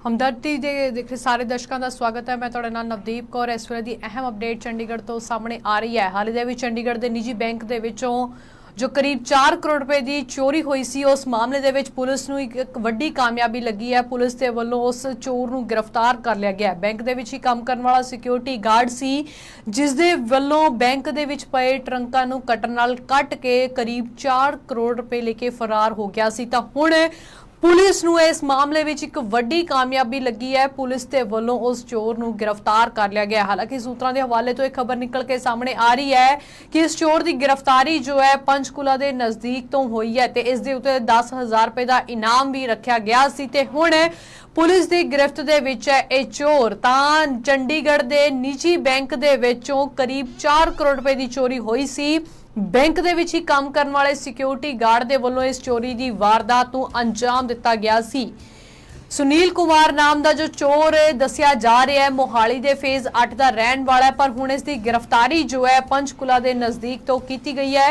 हमदर्दी ਦੇ ਸਾਰੇ ਦਰਸ਼ਕਾਂ ਦਾ ਸਵਾਗਤ ਹੈ। मैं ਤੁਹਾਡੇ ਨਾਲ ਨਵਦੀਪ ਕੌਰ। ਇਸ ਵੇਲੇ ਦੀ ਅਹਿਮ ਅਪਡੇਟ ਚੰਡੀਗੜ੍ਹ ਤੋਂ ਸਾਹਮਣੇ ਆ ਰਹੀ ਹੈ। ਹਾਲੇ ਦੇ ਵਿੱਚ ਚੰਡੀਗੜ੍ਹ ਦੇ ਨਿੱਜੀ ਬੈਂਕ ਦੇ ਵਿੱਚੋਂ जो करीब 4 करोड़ रुपए की चोरी हुई सी, उस मामले दे विच पुलिस नूं एक वड्डी कामयाबी लगी है। पुलिस दे वल्लों उस चोर नूं गिरफ्तार कर लिया गया। बैंक दे विच ही काम करने वाला सिक्योरिटी गार्ड सी, जिस दे वल्लों बैंक दे विच पए ट्रंकां नूं कट्टर नाल कट के करीब 4 करोड़ रुपए लेके फरार हो गया सी। तां हुण पुलिस नूं इस मामले विच एक वड्डी कामयाबी लगी है। पुलिस दे वल्लों उस चोर नूं गिरफ्तार कर लिया गया। हालांकि सूत्रां दे हवाले तो एक खबर निकल के सामने आ रही है कि इस चोर की गिरफ्तारी जो है पंचकुला के नज़दीक तो हुई है ते इस दे उत्ते 10,000 रुपए का इनाम भी रखा गया सी। ते हुण पुलिस की गिरफ्त दे विच है ये चोर। तां चंडीगढ़ के निजी बैंक दे विचों करीब 4 करोड़ रुपए की चोरी हुई सी। बैंक दे विच ही काम करने वाले सिक्योरिटी गार्ड दे वल्लों इस चोरी की वारदात नूं अंजाम दिता गया सी। सुनील कुमार नाम का जो चोर दसिया जा रहा है मोहाली दे फेज 8 का रहन वाला है, पर हुण इसकी गिरफ्तारी जो है पंचकुला के नज़दीक तो की गई है।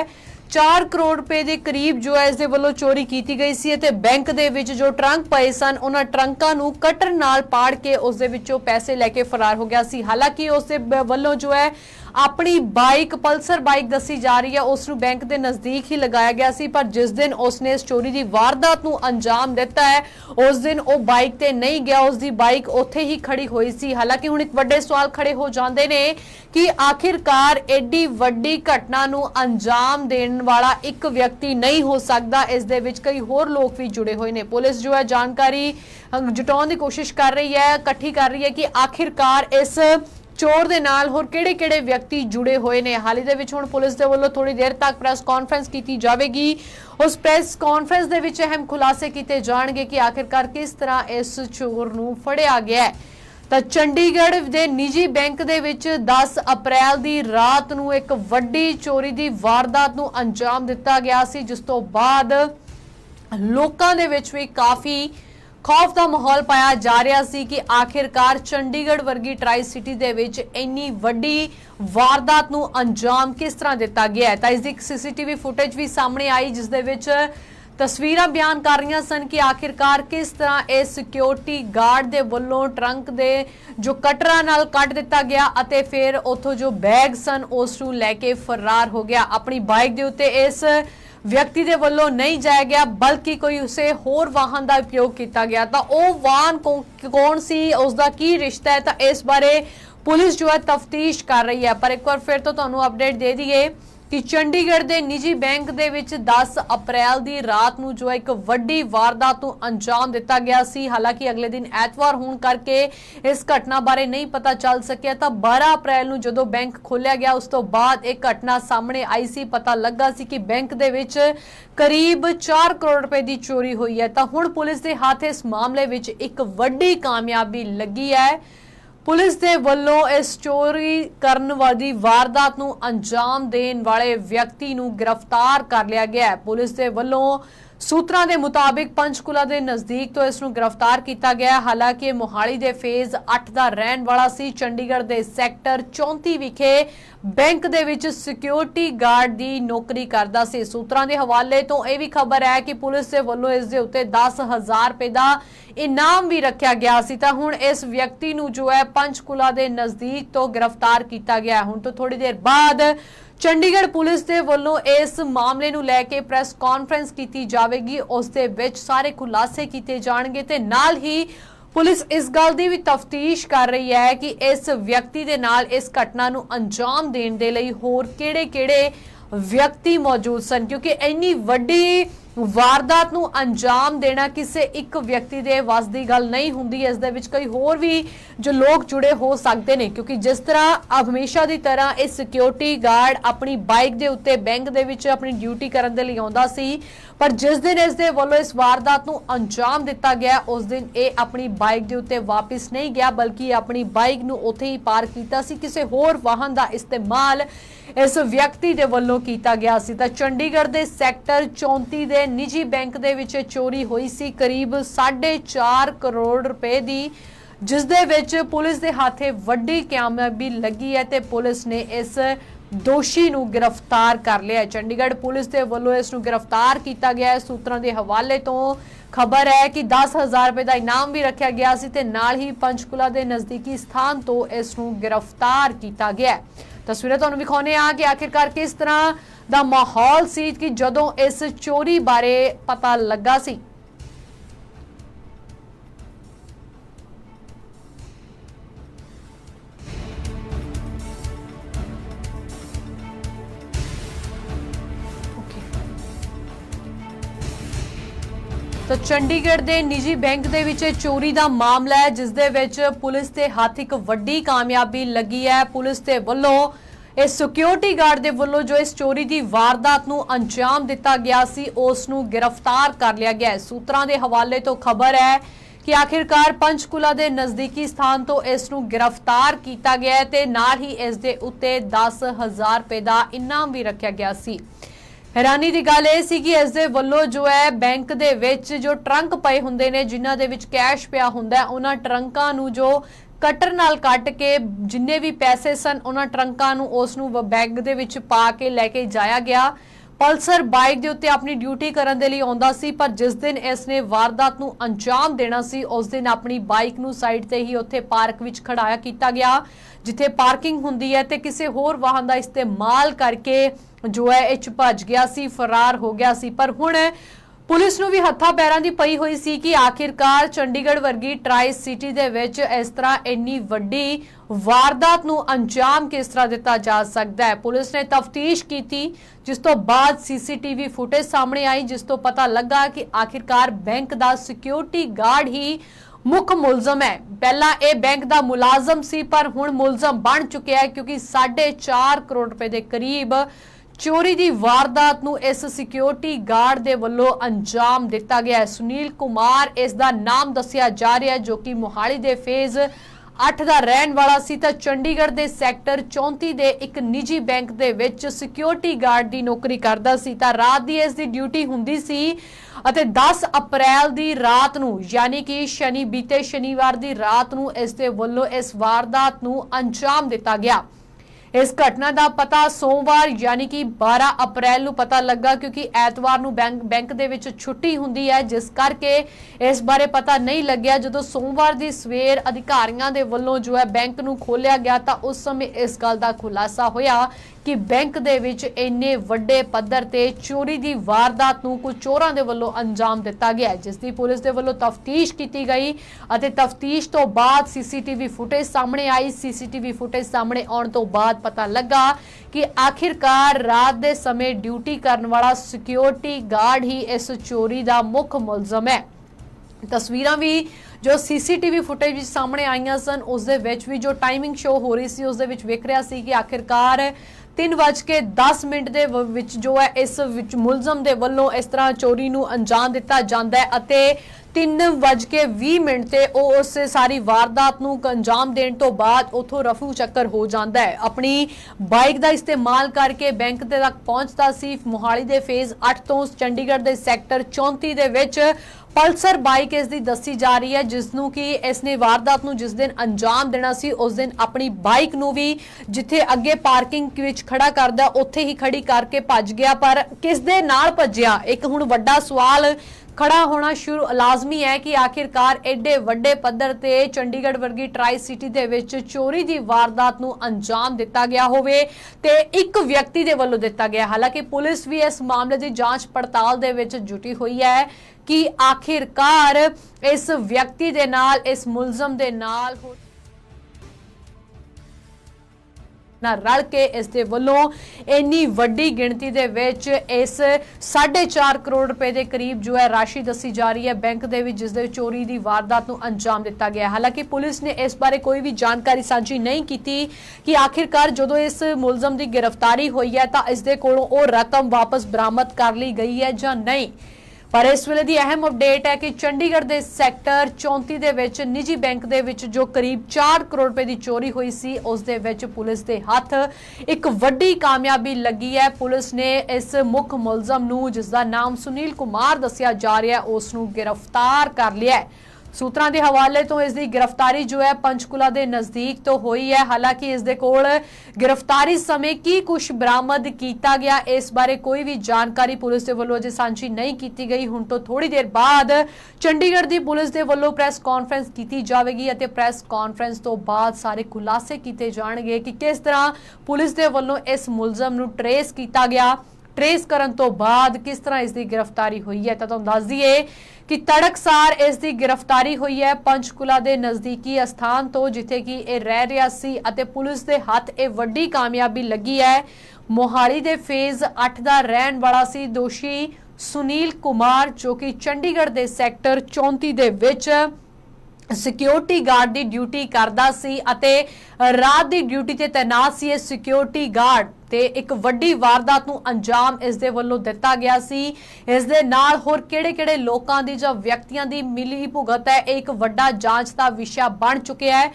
4 करोड़ रुपए के करीब जो है इस दे वल्लों चोरी की गई सी ते बैंक दे विच जो ट्रंक पए सन उन्हां ट्रंकां नूं कटर नाल पाड़ के उस दे विचों पैसे लैके फरार हो गया सी। हालांकि उस दे वल्लों जो है अपनी बाइक पल्सर बाइक दसी जा रही है उसनूं बैंक के नज़दीक ही लगाया गया सी, पर जिस दिन उसने इस चोरी की वारदात नूं अंजाम दिता है उस दिन वो बाइक ते नहीं गया, उसकी बाइक उत्थे ही खड़ी हुई सी। हालांकि हुण एक वड्डे सवाल खड़े हो जाते ने कि आखिरकार एडी वड्डी घटना नूं अंजाम देण वाला एक व्यक्ति नहीं हो सकता, इस दे विच कई होर लोग भी जुड़े हुए ने। पुलिस जो है जानकारी जुटाउण दी कोशिश कर रही है, इकट्ठी कर रही है कि आखिरकार इस चोर दे नाल होर किहड़े-किहड़े व्यक्ति जुड़े हुए ने। हाल ही दे विच हुण पुलिस दे वल्लों थोड़ी देर तक प्रेस कॉन्फ्रेंस की जाएगी। उस प्रेस कॉन्फ्रेंस दे विच अहम खुलासे किए जाणगे कि आखिरकार किस तरह इस चोर नूं फड़िया गया है। ਤਾਂ ਚੰਡੀਗੜ੍ਹ ਦੇ ਨਿੱਜੀ ਬੈਂਕ ਦੇ ਵਿੱਚ 10 ਅਪ੍ਰੈਲ ਦੀ ਰਾਤ ਨੂੰ ਇੱਕ ਵੱਡੀ ਚੋਰੀ ਦੀ ਵਾਰਦਾਤ ਨੂੰ ਅੰਜਾਮ ਦਿੱਤਾ ਗਿਆ ਸੀ, ਜਿਸ ਤੋਂ ਬਾਅਦ ਲੋਕਾਂ ਦੇ ਵਿੱਚ ਵੀ ਕਾਫੀ खौफ का माहौल पाया जा रहा सी कि आखिरकार चंडीगढ़ वर्गी ट्राई सिटी दे विच इन्नी वड्डी वारदात नूं अंजाम किस तरह दिता गया है। तां इस दी सीसीटीवी फुटेज भी सामने आई, जिस दे विच तस्वीरां बयान कर रही सन कि आखिरकार किस तरह इस सिक्योरिटी गार्ड दे वल्लों ट्रंक दे जो कटरा नाल कट दिता गया अते फिर उत्थों जो बैग सन उस नूं लैके फरार हो गया। अपनी बाइक दे उत्ते इस व्यक्ति दे वल्लों नहीं जाया गया, बल्कि कोई उसे होर वाहन का उपयोग किया गया। तो वह वाहन कौन सी, उसका की रिश्ता है, तो इस बारे पुलिस जो है तफ्तीश कर रही है। पर एक बार फिर तो तुहानूं अपडेट दे दईए कि चंडीगढ़ के निजी बैंक दे विच 10 अप्रैल की रात नूं जो एक वड्डी वारदात नूं अंजाम दिता गया सी। हालांकि अगले दिन एतवार होने करके इस घटना बारे नहीं पता चल सकिया। तो 12 अप्रैल नूं जदों बैंक खोलिया गया उस तो बाद एक घटना सामने आई सी। पता लगा सी कि बैंक दे विच करीब 4 करोड़ रुपए की चोरी हुई है। तो हुण पुलिस के हाथ इस मामले विच एक वड्डी कामयाबी लगी है। पुलिस दे वल्लों इस चोरी करन वाली वारदात नूं अंजाम देण वाले व्यक्ति नूं गिरफ्तार कर लिया गया है। पुलिस दे वल्लों सूत्रां दे मुताबिक पंचकुला दे नज़दीक तो इस नूं गिरफ्तार किया गया। हालांकि मोहाली दे फेज 8 का रहन वाला सी, चंडीगढ़ दे सैक्टर 34 विखे बैंक दे विच सिक्योरिटी गार्ड दी नौकरी करदा सी। सूत्रां दे हवाले तो यह भी खबर है कि पुलिस दे वल्लों इस दे उत्ते 10,000 रुपए का इनाम भी रखा गया सी। तां हुण इस व्यक्ति नूं जो है पंचकुला दे नज़दीक तो गिरफ्तार किया गया। हुण तो थोड़ी देर बाद चंडीगढ़ पुलिस दे वल्लों इस मामले नूं लैके प्रेस कॉन्फ्रेंस की जाएगी, उस दे विच सारे खुलासे किए जाणगे ते नाल ही पुलिस इस गल दी भी तफ्तीश कर रही है कि इस व्यक्ति दे नाल इस घटना नूं अंजाम देण दे लई होर किहड़े-किहड़े व्यक्ति मौजूद सन, क्योंकि इन्नी वड्डी वारदात नूं अंजाम देना किसी एक व्यक्ति दे वस दी गल नहीं हुंदी। इस दे विच कई होर भी जो लोग जुड़े हो सकते हैं, क्योंकि जिस तरह हमेशा की तरह इस सिक्योरिटी गार्ड अपनी बाइक के उत्ते बैंक दे विच अपनी ड्यूटी करन दे लई आउंदा सी, पर जिस दिन इस दे वल्लों इस वारदात नूं अंजाम दिता गया उस दिन ये अपनी बाइक के उत्ते वापस नहीं गया, बल्कि अपनी बाइक नूं उत्थे ही पार्क कीता सी। किसी होर वाहन का इस्तेमाल इस व्यक्ति दे वल्लों कीता गया सी। तां चंडीगढ़ दे सैक्टर 34 दे निजी बैंक दे विच चोरी हुई सी करीब 4.5 करोड़ रुपए की, जिस दे विच पुलिस दे हाथे वड्डी कामयाबी लगी है ते पुलिस ने इस ਦੋਸ਼ੀ ਨੂੰ गिरफ्तार कर लिया है। चंडीगढ़ पुलिस के वलों इस नूं गिरफ्तार किया गया है। सूत्रों के हवाले तो खबर है कि 10,000 रुपए का इनाम भी रखा गया सी ते नाल ही पंचकुला के नज़दीकी स्थान तो इस नूं गिरफ्तार किया गया है। तस्वीरें तुहानूं विखाउने आ कि आखिरकार किस तरह का माहौल सी कि जदों इस चोरी बारे पता लगा सी। तो चंडीगढ़ के निजी बैंक दे विच चोरी का मामला है, जिस दे विच पुलिस के हाथ एक वड्डी कामयाबी लगी है। पुलिस के वलों इस सिक्योरिटी गार्ड के वलों जो इस चोरी की वारदात नूं अंजाम दिता गया सी उस नूं गिरफ्तार कर लिया गया है। सूत्रां के हवाले तो खबर है कि आखिरकार पंचकुला के नज़दीकी स्थान तो इस नूं गिरफ्तार किया गया है ते नाल ही इस दे उत्ते 10,000 रुपए का इनाम भी रखा गया सी। हैरानी की गल यह सी कि इस दे वल्लों जो है बैंक दे विच जो ट्रंक पए हुंदे ने जिन्हां दे विच कैश पिया हुंदा है, उन्हां ट्रंकां नूं जो कटर नाल कट के जिन्ने भी पैसे सन उन्हां ट्रंकां नूं उस नूं बैग दे विच पा के लैके जाया गया। पल्सर बाइक दे उत्ते अपनी ड्यूटी करन दे लई आउंदा सी, पर जिस दिन इसने वारदात नूं अंजाम देना सी उस दिन अपनी बाइक नूं साइड ते ही उत्थे पार्क विच खड़ाया कीता गया, जिथे पार्किंग हुंदी है, ते किसी होर वाहन दा इस्तेमाल करके जो है इच भज गया सी, फरार हो गया सी। पर हुण पुलिस नूं भी हत्थां पैरां दी पई हुई सी कि आखिरकार चंडीगढ़ वर्गी ट्राई सिटी दे विच इस तरह इन्नी वड्डी वारदात नूं अंजाम किस तरह दिता जा सकदा है। पुलिस ने तफ्तीश की, जिस तो बाद सीसीटीवी फुटेज सामने आई, जिस तो पता लगा कि आखिरकार बैंक दा सिक्योरिटी गार्ड ही मुख मुलजम है। पहला यह बैंक दा मुलाजम सी, पर हुण मुलजम बन चुका है, क्योंकि 4.5 करोड़ रुपए के करीब चोरी की वारदात नूं इस सिक्योरिटी गार्ड दे वल्लों अंजाम दिता गया है। सुनील कुमार इसका नाम दस्सिया जा रहा है, जो कि मोहाली दे फेज 8 का रहन वाला सी। तां चंडीगढ़ दे सैक्टर 34 दे एक निजी बैंक दे विच सिक्योरिटी गार्ड की नौकरी करदा सी। तां रात दी इस दी ड्यूटी हुंदी सी अते 10 अप्रैल दी रात नूं यानी कि बीते शनिवार दी रात नूं इस दे वल्लों इस वारदात नूं अंजाम दिता गया। इस घटना का पता सोमवार यानी कि 12 अप्रैल नूं पता लगा, क्योंकि एतवार नूं बैंक दे विच छुट्टी हुंदी है, जिस करके इस बारे पता नहीं लग्या। जदों सोमवार दी सवेर अधिकारियों के वल्लों जो है बैंक नूं खोलिया गया तां उस समय इस गल का खुलासा होया कि बैंक दे विच इन्ने वड्डे पद्धर ते चोरी की वारदात नूं कुछ चोरां दे वल्लों अंजाम दिता गया है, जिसकी पुलिस दे वल्लों तफ्तीश की गई अते तफ्तीश तो बाद सीसीटीवी फुटेज सामने आई। सीसीटीवी फुटेज सामने आउण तो बाद पता लगा कि आखिरकार रात दे समय ड्यूटी करने वाला सिक्योरिटी गार्ड ही इस चोरी का मुख मुलजम है। तस्वीरां भी जो सीसीटीवी फुटेज सामने आईयां सन उस दे विच भी जो टाइमिंग शो हो रही सी उस दे विच वेख रहा सी कि आखिरकार 3:10 दे विच जो है इस विच मुलजम दे वल्लों इस तरह चोरी नूं अंजाम दिता जांदा है अते 3:20 ते उस सारी वारदात नूं अंजाम देण तो बाद उथों रफू चक्कर हो जाता है। अपनी बाइक का इस्तेमाल करके बैंक तक पहुंचता सी। मोहाली दे फेज 8 तो चंडीगढ़ दे सैक्टर 34 दे विच पल्सर बाइक इसकी दसी जा रही है, जिसनों कि इसने वारदात नूं जिस दिन अंजाम देना सी उस दिन अपनी बाइक नूं भी जिथे अगे पार्किंग विच खड़ा करदा उत्थे ही खड़ी करके भज गया। पर किस दे नाल भज्जिया, एक हुण वड्डा सवाल खड़ा होना शुरू लाजमी है कि आखिरकार एडे वड्डे पद्धर ते चंडीगढ़ वर्गी ट्राई सिटी दे विच चोरी की वारदात नूं अंजाम दिता गया होवे ते एक व्यक्ति दे वल्लों दिता गया। हालांकि पुलिस भी इस मामले की जांच पड़ताल दे विच जुटी हुई है कि आखिरकार इस व्यक्ति दे नाल इस मुलजम दे नाल रल के इस दे वल्लों इन्नी वड्डी गिणती दे विच इस 4.5 करोड़ रुपए के करीब जो है राशि दसी जा रही है बैंक दे विच, जिस दे चोरी की वारदात नूं अंजाम दिता गया। हालांकि पुलिस ने इस बारे कोई भी जानकारी साझी नहीं की कि आखिरकार जदों इस मुलजम की गिरफ्तारी हुई है तां इस दे कोलों ओह रकम वापस बरामद कर ली गई है जां नहीं। पर इस वेले दी अहम अपडेट है कि चंडीगढ़ के सैक्टर 34 दे विच निजी बैंक दे विच जो करीब 4 करोड़ रुपए की चोरी हुई सी उस दे विच पुलिस के हाथ एक वड्डी कामयाबी लगी है। पुलिस ने इस मुख मुलजम नूं जिसका नाम सुनील कुमार दस्सिया जा रहा है उस नूं गिरफ्तार कर लिया है। सूत्रां दे हवाले तो इसकी गिरफ्तारी जो है पंचकुला के नज़दीक तो हुई है। हालांकि इस दे कोल गिरफ्तारी समय की कुछ बरामद किया गया, इस बारे कोई भी जानकारी पुलिस के वलों अजे सांझी नहीं की गई। हुण तो थोड़ी देर बाद चंडीगढ़ की पुलिस के वलों प्रेस कॉन्फ्रेंस की जाएगी और प्रेस कॉन्फ्रेंस तो बाद सारे खुलासे किए जाएंगे कि किस तरह पुलिस के वलों इस मुलजम नूं ट्रेस किया गया, ट्रेस करन तो बाद किस तरह इसकी गिरफ्तारी हुई है। तो दस दईए कि तड़कसार इसकी गिरफ्तारी हुई है पंचकुला के नज़दीकी अस्थान तो जिथे कि यह रह रहा सी अते पुलिस के हाथ ये वड्डी कामयाबी लगी है। मोहाली के फेज 8 का रहन वाला सी दोषी सुनील कुमार जो कि चंडीगढ़ के सैक्टर 34 दे विच सिक्योरिटी गार्ड की ड्यूटी करता सी अते रात की ड्यूटी ते तैनात सी। ये सिक्योरिटी गार्ड ते एक वड्डी वारदात नूं अंजाम इस दे वल्लों दिता गया सी। इस दे नाल होर किहड़े-किहड़े लोकां दी जां व्यक्तियां दी मिली भुगत है एक वड्डा जांच दा विषय बन चुकिया है।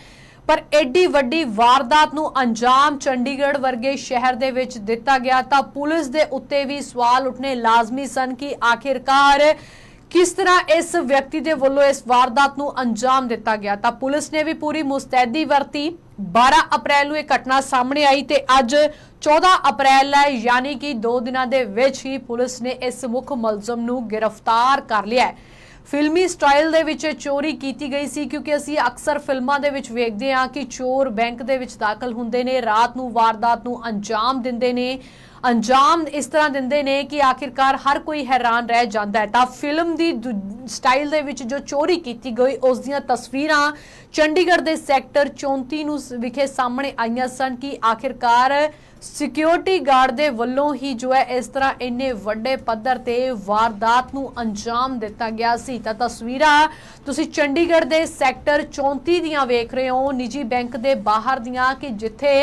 पर एडी वड्डी वारदात नूं अंजाम चंडीगढ़ वर्गे शहर दे विच दिता गया तां पुलिस दे उत्ते भी सवाल उठने लाजमी सन कि आखिरकार किस तरह इस व्यक्ति के वलों इस वारदात नूं अंजाम दिता गया। तां पुलिस ने भी पूरी मुस्तैदी वरती। 12 अप्रैल नूं यह घटना सामने आई ते अज 14 अप्रैल है, यानी कि 2 दिनों के विच ही पुलिस ने इस मुख मुलजम नूं गिरफ्तार कर लिया है। फिल्मी स्टाइल दे विच चोरी की गई सी क्योंकि असीं अक्सर फिल्मां दे विच वेखदे हां कि चोर बैंक दे विच दाखल हुंदे ने, रात नूं वारदात नूं अंजाम दिंदे ने, अंजाम इस तरह दिंदे ने कि आखिरकार हर कोई हैरान रह जाता है। तां फिल्म दी स्टाइल दे विच जो चोरी की गई उस दियां तस्वीरां चंडीगढ़ दे सैक्टर 34 नूं विखे सामने आईयां सन कि आखिरकार सिक्योरिटी गार्ड दे वल्लों ही जो है इस तरह इन्ने वड्डे पद्धर ते वारदात नूं अंजाम दिता गया सी। तां तस्वीरां तुसीं चंडीगढ़ दे सैक्टर 34 दियां वेख रहे हो, निजी बैंक दे बाहर दियां कि जिथे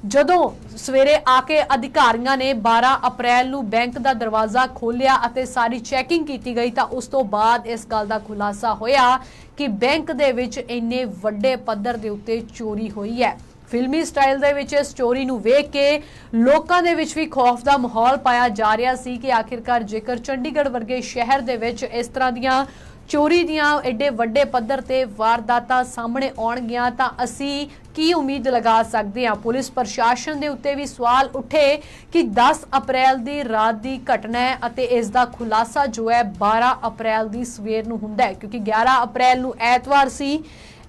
जदों सवेरे आके अधिकारियों ने 12 अप्रैल नूं बैंक का दरवाजा खोलिया अते सारी चैकिंग की गई तां उस तो बाद इस गल का खुलासा होया कि बैंक दे विच इन्ने वड्डे पद्धर दे उत्ते चोरी हुई है। फिल्मी स्टाइल दे विच इस चोरी नूं वेख के लोकां दे विच भी खौफ दा माहौल पाया जा रहा सी कि आखिरकार जेकर चंडीगढ़ वर्गे शहर दे विच इस तरह दियां चोरी दियां एडे वड्डे पद्धर ते वारदातां सामने आउणगियां तां असीं की उम्मीद लगा सकते हैं। पुलिस प्रशासन दे उत्ते भी सवाल उठे कि 10 अप्रैल दी रात दी घटना है अते इस दा खुलासा जो है 12 अप्रैल दी सवेर नूं हुंदा है क्योंकि 11 अप्रैल नूं ऐतवार सी।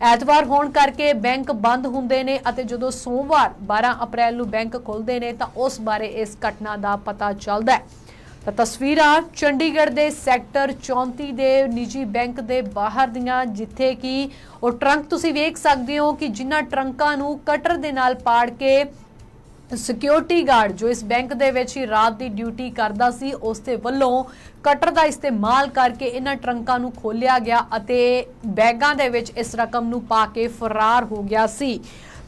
ऐतवार होने करके बैंक बंद हुंदे ने अते जदों सोमवार 12 अप्रैल नूं बैंक खुलदे ने तां उस बारे इस घटना दा पता चलदा है। तां तस्वीरां चंडीगढ़ दे सैक्टर 34 दे निजी बैंक दे बाहर दियां जिथे कि वो ट्रंक तुसीं वेख सकदे हो कि जिन्हां ट्रंकां नूं कटर दे नाल पाड़ के सिक्योरिटी गार्ड जो इस बैंक दे विच ही रात की ड्यूटी करता सी उस दे वल्लों कटर का इस्तेमाल करके इन्हां ट्रंकां नूं खोलिया गया अते बैगां दे विच इस रकम नूं पा के फरार हो गया सी।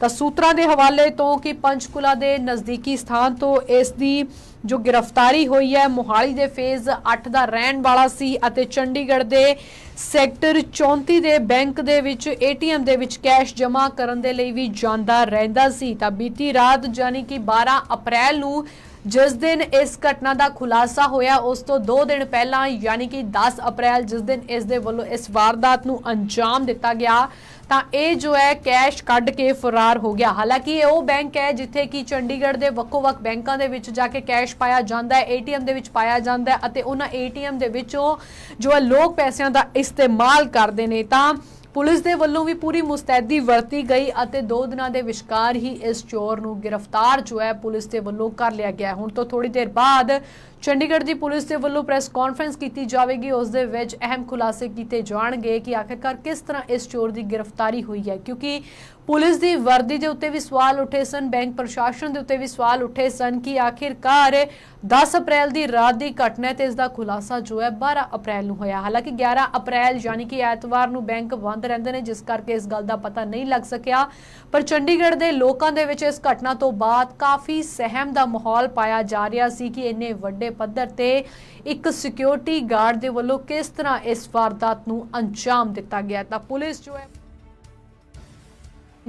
तां सूत्रां दे हवाले तो कि पंचकुला दे नज़दीकी स्थान तो इस दी जो गिरफ्तारी हुई है मोहाली दे फेज 8 का रहन वाला सी अते चंडीगढ़ दे सैक्टर 34 दे बैंक दे विच एटीएम दे विच कैश जमा करन दे लई भी जांदा रहिंदा सी। तां बीती रात यानी कि 12 अप्रैल नूं जिस दिन इस घटना का खुलासा होया उस तो 2 दिन पहला यानी कि 10 अप्रैल जिस दिन इस दे वल्लों इस वारदात नूं अंजाम दिता गया तां ये जो है कैश कढ़ के फरार हो गया। हालांकि ये वो बैंक है जिथे कि चंडीगढ़ के वक्को-वक् बैंकों के विच जाके कैश पाया जाता है, एटीएम दे विच पाया जाता है अते उन्हां एटीएम दे विचों जो है लोग पैसों का इस्तेमाल करते हैं। तां पुलिस दे वल्लों भी पूरी मुस्तैदी वरती गई अते 2 दिनों के विचकार ही इस चोर नूं गिरफ्तार जो है पुलिस के वल्लों कर लिया गया। हुण तो थोड़ी देर बाद चंडीगढ़ की पुलिस के वल्लों प्रेस कॉन्फ्रेंस की जाएगी, उस दे विच अहम खुलासे किए जाएंगे कि आखिरकार किस तरह इस चोर की गिरफ्तारी हुई है क्योंकि पुलिस की वर्दी के उत्ते भी सवाल उठे सन, बैंक प्रशासन के उत्ते भी सवाल उठे सन कि आखिरकार 10 अप्रैल की रात की घटना है तो इसका खुलासा जो है 12 अप्रैल नूं होया। हालांकि 11 अप्रैल यानी कि ऐतवार नूं बैंक बंद रहंदे ने जिस करके इस गल का पता नहीं लग सकिया, पर चंडीगढ़ के लोगों के विच इस घटना तो बाद काफ़ी सहम का माहौल पाया जा रहा सी कि इन्ने वड्डे पद्धर ते एक सिक्योरिटी गार्ड दे वल्लों किस तरह इस वारदात नूं अंजाम दिता गया। तां पुलिस जो है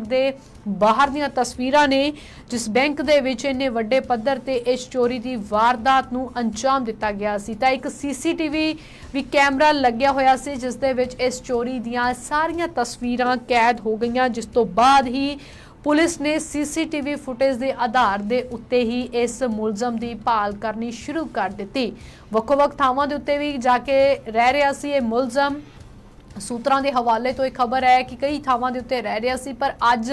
ਦੇ ਬਾਹਰ ਦੀਆਂ ਤਸਵੀਰਾਂ ਨੇ ਜਿਸ ਬੈਂਕ ਦੇ ਵਿੱਚ ਇੰਨੇ ਵੱਡੇ ਪੱਧਰ ਤੇ ਇਸ ਚੋਰੀ ਦੀ ਵਾਰਦਾਤ ਨੂੰ ਅੰਜਾਮ ਦਿੱਤਾ ਗਿਆ ਸੀ। ਤਾਂ ਇੱਕ ਸੀਸੀਟੀਵੀ ਵੀ ਕੈਮਰਾ ਲੱਗਿਆ ਹੋਇਆ ਸੀ ਜਿਸ ਦੇ ਵਿੱਚ ਇਸ ਚੋਰੀ ਦੀਆਂ ਸਾਰੀਆਂ ਤਸਵੀਰਾਂ ਕੈਦ ਹੋ ਗਈਆਂ, ਜਿਸ ਤੋਂ ਬਾਅਦ ਹੀ ਪੁਲਿਸ ਨੇ ਸੀਸੀਟੀਵੀ ਫੁਟੇਜ ਦੇ ਆਧਾਰ ਦੇ ਉੱਤੇ ਹੀ ਇਸ ਮੁਲਜ਼ਮ ਦੀ ਭਾਲ ਕਰਨੀ ਸ਼ੁਰੂ ਕਰ ਦਿੱਤੀ। ਵੱਖ-ਵੱਖ ਥਾਵਾਂ ਦੇ ਉੱਤੇ ਵੀ ਜਾ ਕੇ ਰਹਿ ਰਿਹਾ ਸੀ ਇਹ ਮੁਲਜ਼ਮ। सूत्रों के हवाले तो एक खबर है कि कई थावां दे उत्ते रह रहा सी, पर अज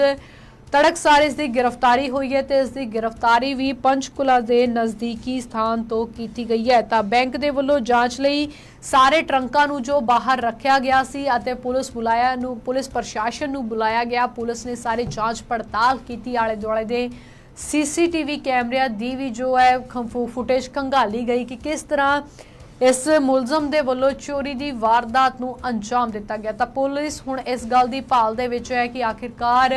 तड़कसार इसकी गिरफ्तारी हुई है तो इसकी गिरफ्तारी भी पंचकुला के नज़दीकी स्थान तो की गई है। तो बैंक के वलों जांच लई सारे ट्रंकां नूं जो बाहर रखा गया सी अते पुलिस प्रशासन नूं बुलाया गया। पुलिस ने सारी जांच पड़ताल की, आले दुआले दे सीसीटीवी कैमरे दी भी जो है फुटेज खंगाली गई कि किस तरह इस मुलजम दे वल्लों चोरी की वारदात नूं अंजाम दिता गया। तो पुलिस हुण इस गल की भाल दे विच है कि आखिरकार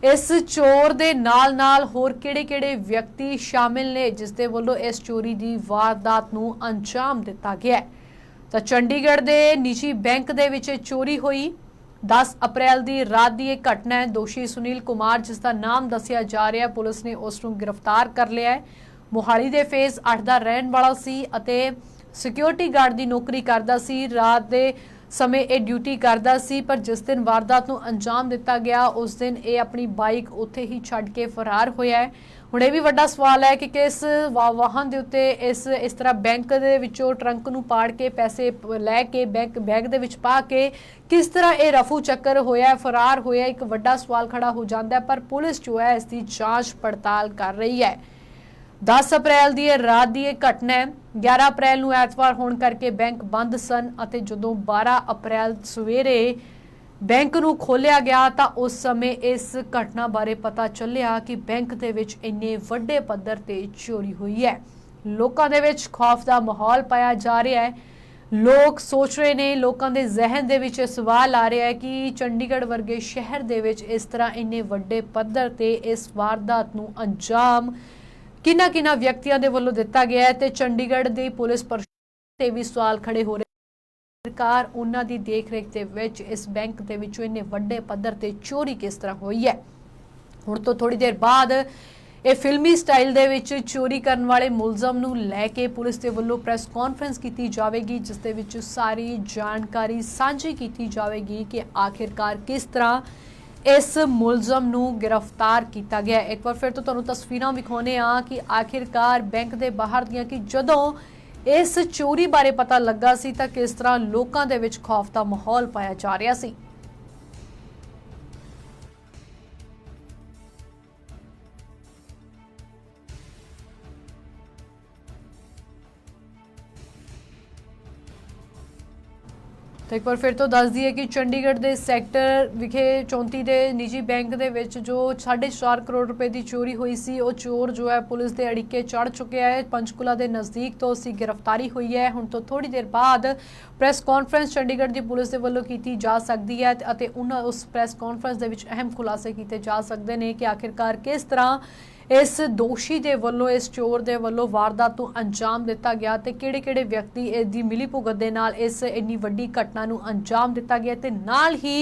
इस चोर दे नाल होर किहड़े-किहड़े व्यक्ति शामिल ने जिस दे वल्लों इस चोरी की वारदात नूं अंजाम दिता गया। तो चंडीगढ़ दे निजी बैंक दे विच चोरी हुई 10 अप्रैल की रात की एक घटना है। दोषी सुनील कुमार जिसका नाम दसिया जा रहा है, पुलिस ने उसनूं गिरफ्तार कर लिया है। मोहाली दे फेज 8 का रहन वाला सी अते सिक्योरिटी गार्ड की नौकरी करता सी। रात के समय ये ड्यूटी करता सी, पर जिस दिन वारदात नूं अंजाम दिता गया उस दिन ये अपनी बाइक उत्थे ही छड्ड के फरार होया है। हुण ये भी वड्डा सवाल है कि किस वाहन दे उत्ते इस तरह बैंक दे विचों ट्रंक नूं पाड़ के पैसे लैके बैग दे विच पा के किस तरह ये रफू चक्कर होया, फरार होया, एक वड्डा सवाल खड़ा हो जाता है। पर पुलिस जो है इसकी जांच पड़ताल कर रही है। 10 अप्रैल की रात की एक घटना है। 11 अप्रैल नूं ऐतवार होने करके बैंक बंद सन अते जदों 12 अप्रैल सवेरे बैंक नूं खोलिया गया तो उस समय इस घटना बारे पता चलिया कि बैंक दे विच इन्ने वड्डे पद्धर ते चोरी हुई है। लोकां दे विच खौफ दा माहौल पाया जा रहा है। लोग सोच रहे ने, लोकां दे जहन दे विच सवाल आ रहा है कि चंडीगढ़ वर्गे शहर दे विच इस तरह इन्ने वड्डे पद्धर ते इस वारदात नूं अंजाम किन्ना व्यक्तियों के वलों दिता गया है। तो चंडीगढ़ की पुलिस प्रशासन से भी सवाल खड़े हो रहे। सरकार उन्हां दी देख रेख दे विच इस बैंक दे विचों इन्ने वड्डे पद्धर ते चोरी किस तरह हुई है। हुण तो थोड़ी देर बाद ये फिल्मी स्टाइल दे विच चोरी करने वाले मुलजम नूं लैके पुलिस के वलों प्रेस कॉन्फ्रेंस की जाएगी, जिस दे विच सारी जानकारी साझी की जाएगी कि आखिरकार किस तरह इस मुलजम नूं गिरफ्तार किया गया। एक बार फिर तो तुहानूं तस्वीरां विखाउने आ कि आखिरकार बैंक के बाहर दियां कि जदों इस चोरी बारे पता लगा सी तां किस तरह लोकां दे विच खौफ दा माहौल पाया जा रहा सी। तो एक बार फिर तो दस दिए कि चंडीगढ़ के सैक्टर विखे 34 के निजी बैंक के विच जो 4.5 करोड़ रुपए की चोरी हुई सी, वो चोर जो है पुलिस के अड़िके चढ़ चुके हैं। पंचकुला के नज़दीक तो उसकी गिरफ्तारी हुई है। हुण तो थोड़ी देर बाद प्रेस कॉन्फ्रेंस चंडीगढ़ की पुलिस के वलों की जा सकती है अते उस प्रेस कॉन्फ्रेंस के विच अहम खुलासे किए जा सकते हैं कि आखिरकार किस तरह इस दोषी दे वल्लों इस चोर दे वल्लों वारदात नूं अंजाम दिता गया ते किहड़े-किहड़े व्यक्ति इसदी मिली भुगत दे नाल इस इन्नी वड्डी घटना नूं अंजाम दिता गया ते नाल ही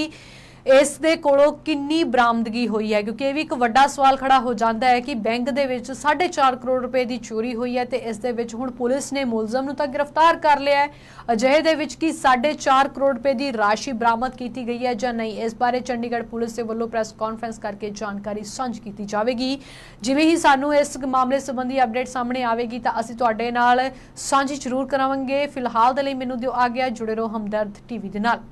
इस दे कोलों किन्नी बरामदगी हुई है। क्योंकि यह भी एक वड्डा सवाल खड़ा हो जाता है कि बैंक दे विच 4.5 करोड़ रुपए की चोरी हुई है तो इस दे विच हुण पुलिस ने मुलजम नूं तां गिरफ्तार कर लिया है। अजिहे दे विच कि 4.5 करोड़ रुपए की राशि बरामद की गई है जां नहीं, इस बारे चंडीगढ़ पुलिस के वल्लों प्रेस कॉन्फ्रेंस करके जानकारी साझी की जाएगी। जिवें ही सानूं इस मामले संबंधी अपडेट सामने आएगी तो असीं तुहाडे नाल साझी जरूर करावांगे। फिलहाल दे लई मैनूं दिओ आ गया, जुड़े रहो हमदर्द टीवी दे नाल।